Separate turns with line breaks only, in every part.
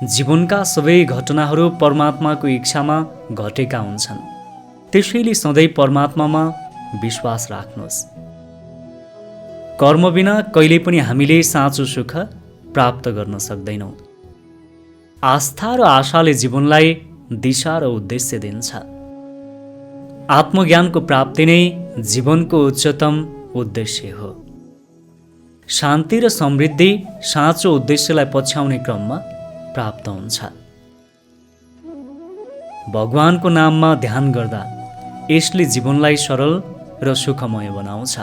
जीवनका सबै घटनाहरू परमात्माको इच्छामा घटेका हुन्छन्। त्यसैले सधैँ परमात्मामा विश्वास राख्नुहोस्। कर्म बिना कहिले पनि हामीले साँचो सुख प्राप्त गर्न सक्दैनौँ। आस्था र आशाले जीवनलाई दिशा र उद्देश्य दिन्छ। आत्मज्ञानको प्राप्ति नै जीवनको उच्चतम उद्देश्य हो। शान्ति र समृद्धि साँचो उद्देश्यलाई पछ्याउने क्रममा प्राप्त हुन्छ। भगवानको नाममा ध्यान गर्दा यसले जीवनलाई सरल र सुखमय बनाउँछ।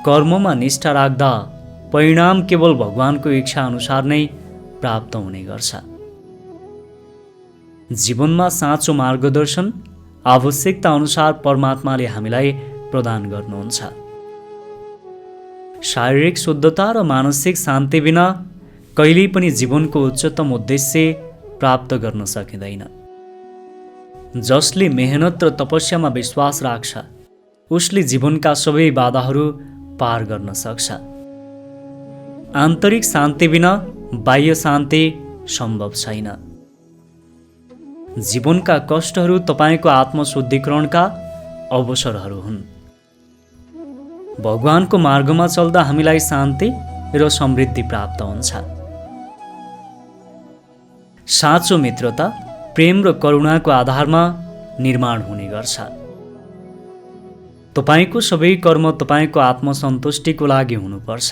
कर्ममा निष्ठा राख्दा परिणाम केवल भगवानको इच्छा अनुसार नै प्राप्त हुने गर्छ। जीवनमा साँचो मार्गदर्शन आवश्यकता अनुसार परमात्माले हामीलाई प्रदान गर्नुहुन्छ। शारीरिक शुद्धता र मानसिक शान्ति बिना कहिल्यै पनि जीवनको उच्चतम उद्देश्य प्राप्त गर्न सकिँदैन। जसले मेहनत र तपस्यामा विश्वास राख्छ उसले जीवनका सबै बाधाहरू पार गर्न सक्छ। आन्तरिक शान्ति बिना बाह्य शान्ति सम्भव छैन। जीवनका कष्टहरू तपाईँको आत्मशुद्धिकरणका अवसरहरू हुन्। भगवानको मार्गमा चल्दा हामीलाई शान्ति र समृद्धि प्राप्त हुन्छ। साँचो मित्रता प्रेम र करुणाको आधारमा निर्माण हुने गर्छ। तपाईँको सबै कर्म तपाईँको आत्मसन्तुष्टिको लागि हुनुपर्छ।